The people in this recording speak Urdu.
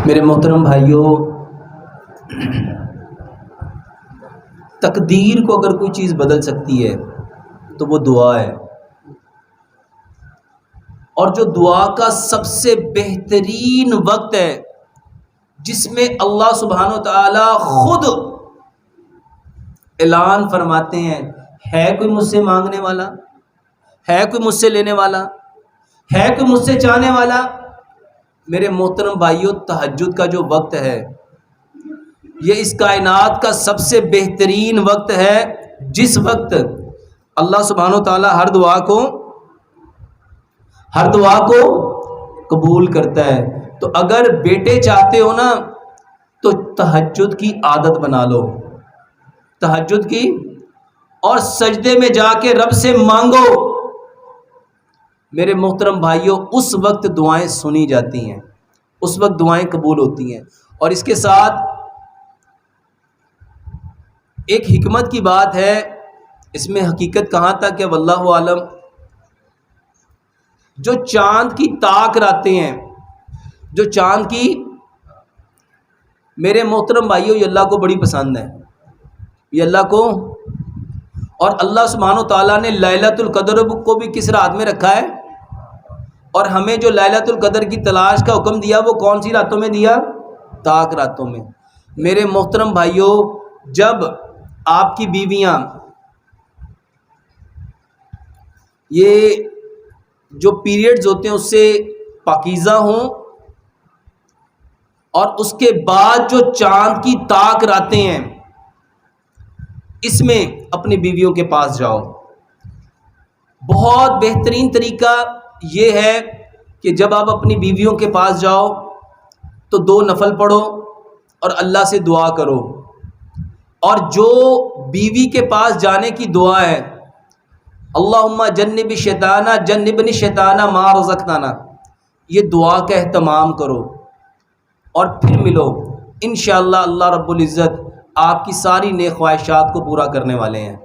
میرے محترم بھائیوں، تقدیر کو اگر کوئی چیز بدل سکتی ہے تو وہ دعا ہے، اور جو دعا کا سب سے بہترین وقت ہے جس میں اللہ سبحانہ و تعالی خود اعلان فرماتے ہیں، ہے کوئی مجھ سے مانگنے والا، ہے کوئی مجھ سے لینے والا، ہے کوئی مجھ سے چاہنے والا۔ میرے محترم بھائیوں، تہجد کا جو وقت ہے یہ اس کائنات کا سب سے بہترین وقت ہے، جس وقت اللہ سبحانہ و تعالی ہر دعا کو قبول کرتا ہے۔ تو اگر بیٹے چاہتے ہو نا تو تہجد کی عادت بنا لو، تہجد کی، اور سجدے میں جا کے رب سے مانگو۔ میرے محترم بھائیوں، اس وقت دعائیں سنی جاتی ہیں، اس وقت دعائیں قبول ہوتی ہیں۔ اور اس کے ساتھ ایک حکمت کی بات ہے، اس میں حقیقت کہاں تک ہے واللہ عالم، جو چاند کی طاق راتے ہیں، جو چاند کی، میرے محترم بھائیوں، یہ اللہ کو بڑی پسند ہے، یہ اللہ کو، اور اللہ سبحانہ و تعالیٰ نے لیلۃ القدر کو بھی کس رات میں رکھا ہے، اور ہمیں جو لیلۃ القدر کی تلاش کا حکم دیا وہ کون سی راتوں میں دیا؟ طاق راتوں میں۔ میرے محترم بھائیوں، جب آپ کی بیویاں یہ جو پیریڈز ہوتے ہیں اس سے پاکیزہ ہوں، اور اس کے بعد جو چاند کی طاق راتیں ہیں، اس میں اپنی بیویوں کے پاس جاؤ۔ بہت بہترین طریقہ یہ ہے کہ جب آپ اپنی بیویوں کے پاس جاؤ تو 2 نفل پڑھو اور اللہ سے دعا کرو، اور جو بیوی کے پاس جانے کی دعا ہے، اللہم جنب الشیطان جنبنی الشیطان ما رزقتنا، یہ دعا کا اہتمام کرو اور پھر ملو۔ انشاءاللہ اللہ رب العزت آپ کی ساری نیک خواہشات کو پورا کرنے والے ہیں۔